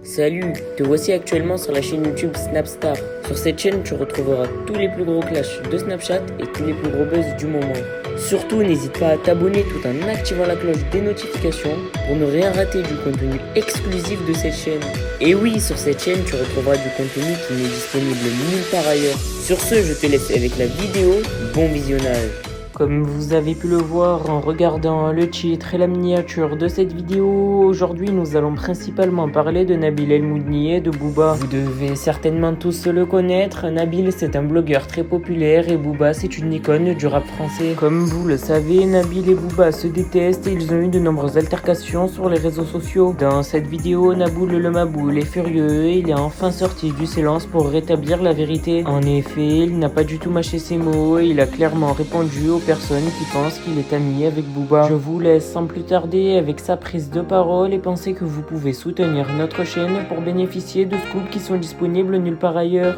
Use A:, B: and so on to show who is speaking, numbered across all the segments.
A: Salut, te voici actuellement sur la chaîne YouTube Snapstar. Sur cette chaîne, tu retrouveras tous les plus gros clashs de Snapchat et tous les plus gros buzz du moment. Surtout, n'hésite pas à t'abonner tout en activant la cloche des notifications pour ne rien rater du contenu exclusif de cette chaîne. Et oui, sur cette chaîne, tu retrouveras du contenu qui n'est disponible nulle part ailleurs. Sur ce, je te laisse avec la vidéo. Bon visionnage. Comme vous avez pu le voir en regardant le titre et la miniature de cette vidéo, aujourd'hui nous allons principalement parler de Nabil El Moudni et de Booba. Vous devez certainement tous le connaître, Nabil c'est un blogueur très populaire et Booba c'est une icône du rap français. Comme vous le savez, Nabil et Booba se détestent et ils ont eu de nombreuses altercations sur les réseaux sociaux. Dans cette vidéo, Naboul le Maboul est furieux et il est enfin sorti du silence pour rétablir la vérité. En effet, il n'a pas du tout mâché ses mots et il a clairement répondu aux personnes qui pensent qu'il est ami avec Booba. Je vous laisse sans plus tarder avec sa prise de parole et pensez que vous pouvez soutenir notre chaîne pour bénéficier de scoops qui sont disponibles nulle part ailleurs.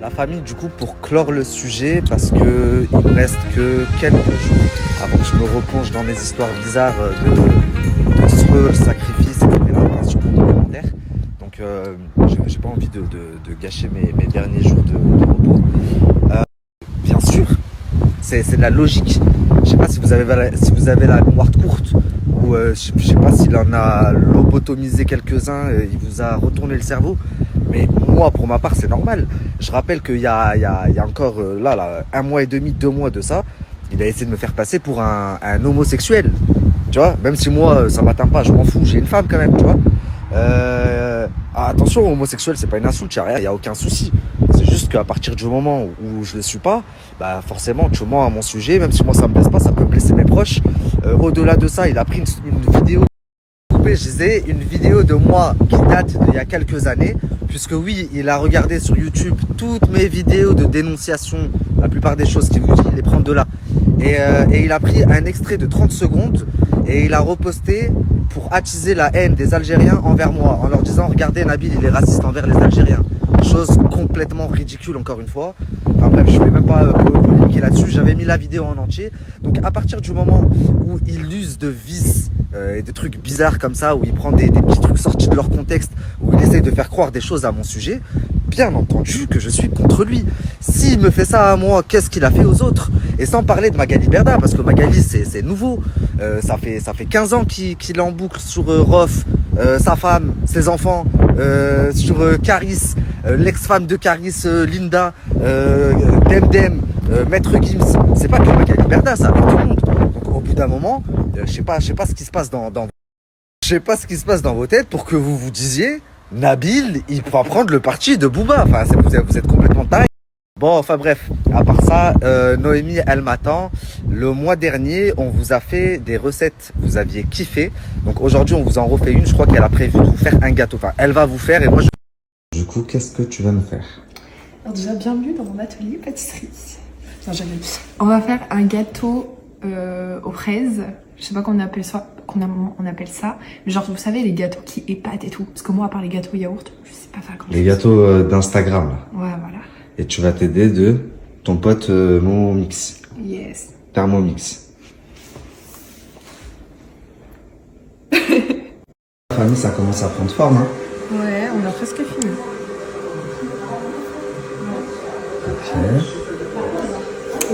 B: La famille, du coup, pour clore le sujet, parce que il me reste que quelques jours avant que je me replonge dans mes histoires bizarres de ce sacrifice et de préparation complémentaire. Donc, j'ai pas envie de gâcher mes derniers jours de repos. Bien sûr, c'est de la logique. Je sais pas si vous avez la mémoire courte ou je sais pas s'il en a lobotomisé quelques-uns, il vous a retourné le cerveau. Mais moi, pour ma part, c'est normal. Je rappelle qu'il y a encore là, 1 mois et demi, 2 mois de ça, il a essayé de me faire passer pour un homosexuel. Tu vois, même si moi, ça m'atteint pas, je m'en fous, j'ai une femme quand même, tu vois. Attention, homosexuel, c'est pas une insulte, il y a aucun souci. C'est juste qu'à partir du moment où je le suis pas, bah forcément, tu mens à mon sujet, même si moi ça me blesse pas, ça peut blesser mes proches. Au-delà de ça, il a pris une vidéo. Je disais une vidéo de moi qui date d'il y a quelques années, puisque oui, il a regardé sur YouTube toutes mes vidéos de dénonciation, la plupart des choses qu'il vous dit, il les prend de là. Et il a pris un extrait de 30 secondes et il a reposté pour attiser la haine des Algériens envers moi, en leur disant, regardez, Nabil, il est raciste envers les Algériens. Chose complètement ridicule, encore une fois. Enfin bref, je ne vais même pas polémiquer là-dessus, j'avais mis la vidéo en entier. Donc à partir du moment où il use de vices et de trucs bizarres comme ça, où il prend des petits trucs sortis de leur contexte, où il essaye de faire croire des choses à mon sujet, bien entendu que je suis contre lui. S'il me fait ça à moi, qu'est-ce qu'il a fait aux autres? Et sans parler de Magali Berda, parce que Magali c'est nouveau, ça fait 15 ans qu'il est en boucle sur Rof, sa femme, ses enfants, sur Caris, l'ex-femme de Caris, Linda, Demdem, Maître Gims. C'est pas que Magali Berda, ça avec tout le monde. Donc au bout d'un moment, je sais pas ce qui se passe je sais pas ce qui se passe dans vos têtes pour que vous vous disiez Nabil, il va prendre le parti de Booba. Enfin, vous êtes complètement taré. Bon, enfin bref, à part ça, Noémie, elle m'attend. Le mois dernier, on vous a fait des recettes, vous aviez kiffé. Donc aujourd'hui, on vous en refait une. Je crois qu'elle a prévu de vous faire un gâteau. Enfin, elle va vous faire et moi, Du coup, qu'est-ce que tu vas me faire?
C: Alors déjà, bienvenue dans mon atelier pâtisserie. Non, j'avais... On va faire un gâteau aux fraises. Je sais pas comment on appelle ça. Mais genre, vous savez, les gâteaux qui épatent et tout. Parce que moi, à part les gâteaux yaourt, je sais pas faire grand chose.
B: Les gâteaux d'Instagram, là.
C: Ouais, voilà.
B: Et tu vas t'aider de ton pote Momomix.
C: Yes.
B: Thermomix. La famille, ça commence à prendre forme, hein.
C: Ouais, on a presque fini.
B: Ok.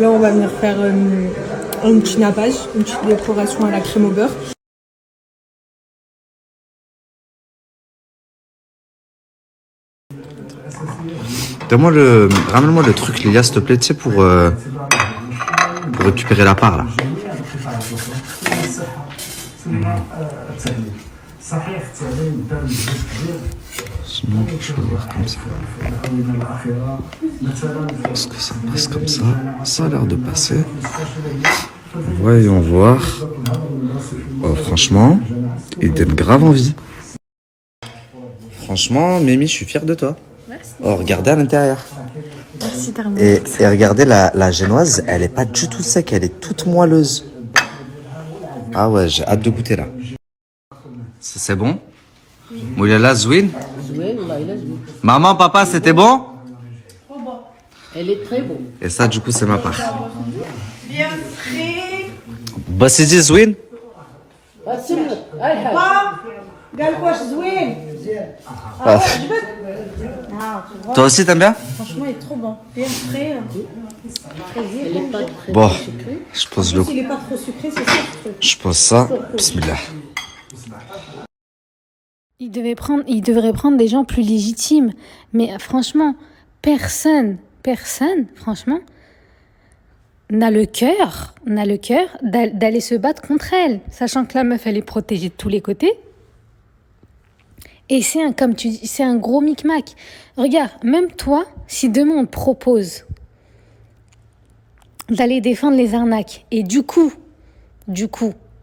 C: Là, on va venir faire un petit nappage, une petite décoration à la crème au beurre.
B: Ramène-moi le truc, Léa, s'il te plaît, tu sais, pour récupérer la part, là. Sinon, je vais voir comme ça. Est-ce que ça passe comme ça? Ça a l'air de passer. Voyons voir. Oh, franchement, il donne grave envie. Franchement, Mimi, je suis fier de toi.
C: Merci.
B: Oh, regardez à l'intérieur.
C: Merci, Thermomix.
B: Et regardez, la génoise, elle est pas du tout sec, elle est toute moelleuse. Ah ouais, j'ai hâte de goûter là. C'est bon? Moulala, Zwin? Maman, papa, c'était bon?
A: Elle est très bonne.
B: Et ça, du coup, c'est ma part.
D: Bien frais.
B: Bassidi, Zwin?
D: قال واش زوين
B: Ah. Toi aussi, t'aimes bien?
D: Franchement, il est trop bon. Bien frais.
A: Elle est pas très
B: Bon,
A: sucrée.
B: je pose le.
D: S'il est pas trop sucré, c'est ça le truc.
B: Je pose ça. Bismillah.
E: Il devrait prendre des gens plus légitimes. Mais franchement, personne, franchement, n'a le cœur d'aller se battre contre elle, sachant que la meuf, elle est protégée de tous les côtés. Et comme tu dis, c'est un gros micmac. Regarde, même toi, si demain on te propose d'aller défendre les arnaques et du coup,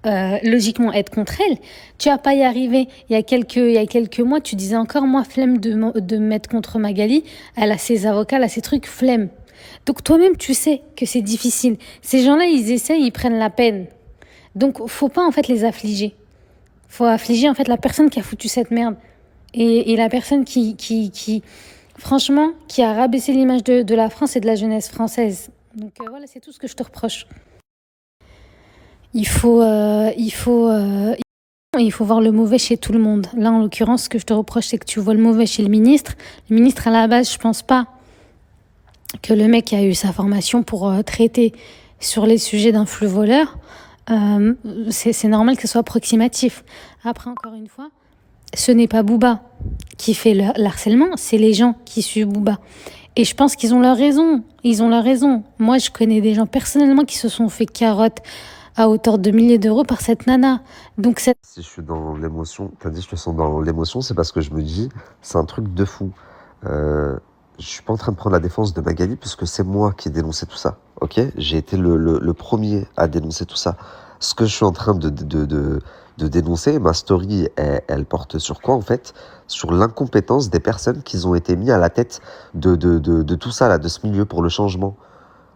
E: logiquement être contre elle, tu vas pas y arriver. Il y a quelques mois, tu disais encore, moi, flemme de me mettre contre Magali. Elle a ses avocats, elle a ses trucs, flemme. Donc toi-même, tu sais que c'est difficile. Ces gens-là, ils essayent, ils prennent la peine. Donc, faut pas en fait les affliger. Faut affliger en fait la personne qui a foutu cette merde. Et la personne franchement, qui a rabaissé l'image de la France et de la jeunesse française. Donc voilà, c'est tout ce que je te reproche. Il faut voir le mauvais chez tout le monde. Là, en l'occurrence, ce que je te reproche, c'est que tu vois le mauvais chez le ministre. Le ministre, à la base, je pense pas que le mec a eu sa formation pour traiter sur les sujets d'un flux voleur. C'est normal que ce soit approximatif. Après, encore une fois, ce n'est pas Booba qui fait l'harcèlement, c'est les gens qui suivent Booba. Et je pense qu'ils ont leur raison. Moi, je connais des gens personnellement qui se sont fait carotte à hauteur de milliers d'euros par cette nana. Donc
B: Si je suis dans l'émotion, t'as dit je te sens dans l'émotion, c'est parce que je me dis, c'est un truc de fou. Je suis pas en train de prendre la défense de Magali puisque c'est moi qui ai dénoncé tout ça. Ok? J'ai été le premier à dénoncer tout ça. Ce que je suis en train de dénoncer, ma story, elle porte sur quoi en fait? Sur l'incompétence des personnes qui ont été mis à la tête de tout ça là, de ce milieu pour le changement.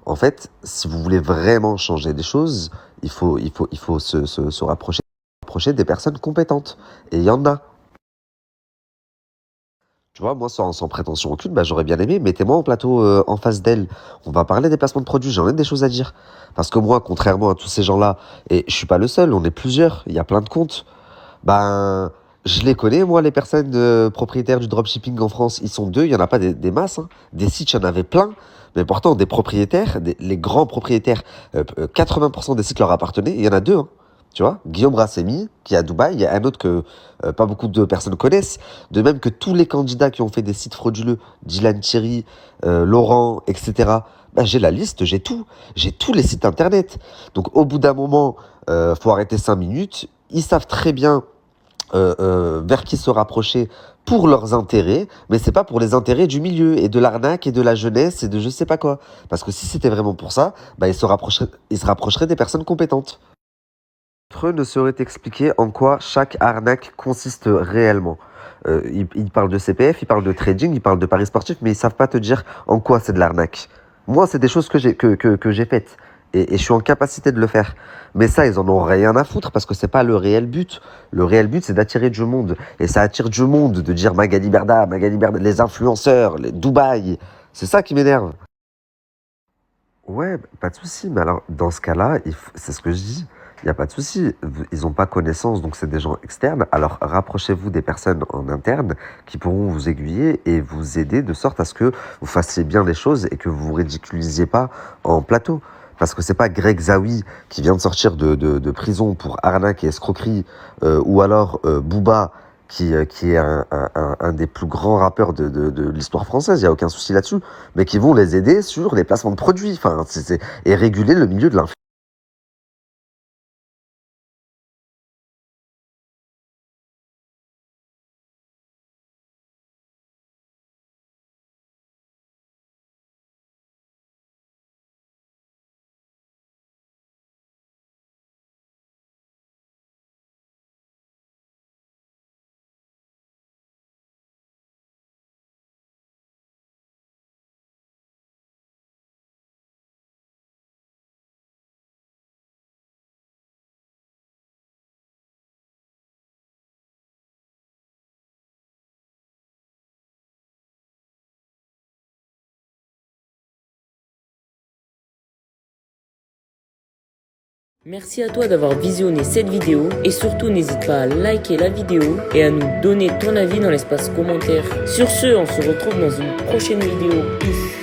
B: En fait, si vous voulez vraiment changer des choses, il faut se rapprocher des personnes compétentes. Et il y en a. Tu vois, moi, sans prétention aucune, bah, j'aurais bien aimé, mettez-moi en plateau en face d'elle. On va parler des placements de produits, j'en ai des choses à dire. Parce que moi, contrairement à tous ces gens-là, et je suis pas le seul, on est plusieurs, il y a plein de comptes, ben, je les connais, moi, les personnes propriétaires du dropshipping en France, ils sont deux, il y en a pas des masses, hein. Des sites, il y en avait plein, mais pourtant, des propriétaires, les grands propriétaires, 80% des sites leur appartenaient, il y en a deux, hein. Tu vois, Guillaume Brassemi, qui est à Dubaï, il y a un autre que pas beaucoup de personnes connaissent, de même que tous les candidats qui ont fait des sites frauduleux, Dylan Thierry, Laurent, etc. Bah, j'ai la liste, j'ai tous les sites internet. Donc au bout d'un moment, faut arrêter 5 minutes. Ils savent très bien vers qui se rapprocher pour leurs intérêts, mais c'est pas pour les intérêts du milieu et de l'arnaque et de la jeunesse et de je sais pas quoi. Parce que si c'était vraiment pour ça, bah, ils se rapprocheraient des personnes compétentes. Eux ne saurait expliquer en quoi chaque arnaque consiste réellement. Ils parlent de CPF, ils parlent de trading, ils parlent de paris sportifs, mais ils savent pas te dire en quoi c'est de l'arnaque. Moi, c'est des choses que j'ai faites et je suis en capacité de le faire. Mais ça, ils en ont rien à foutre parce que c'est pas le réel but. Le réel but, c'est d'attirer du monde. Et ça attire du monde de dire Magali Berda, les influenceurs, les Dubaï. C'est ça qui m'énerve. Ouais, pas de souci. Mais alors, dans ce cas-là, c'est ce que je dis. Il n'y a pas de souci. Ils n'ont pas connaissance, donc c'est des gens externes. Alors, rapprochez-vous des personnes en interne qui pourront vous aiguiller et vous aider de sorte à ce que vous fassiez bien les choses et que vous vous ridiculisiez pas en plateau. Parce que c'est pas Greg Zawi qui vient de sortir de prison pour arnaque et escroquerie, ou alors Booba qui est un des plus grands rappeurs de l'histoire française, il n'y a aucun souci là-dessus, mais qui vont les aider sur les placements de produits, enfin, et réguler le milieu de l'influence.
A: Merci à toi d'avoir visionné cette vidéo et surtout n'hésite pas à liker la vidéo et à nous donner ton avis dans l'espace commentaire. Sur ce, on se retrouve dans une prochaine vidéo. Peace.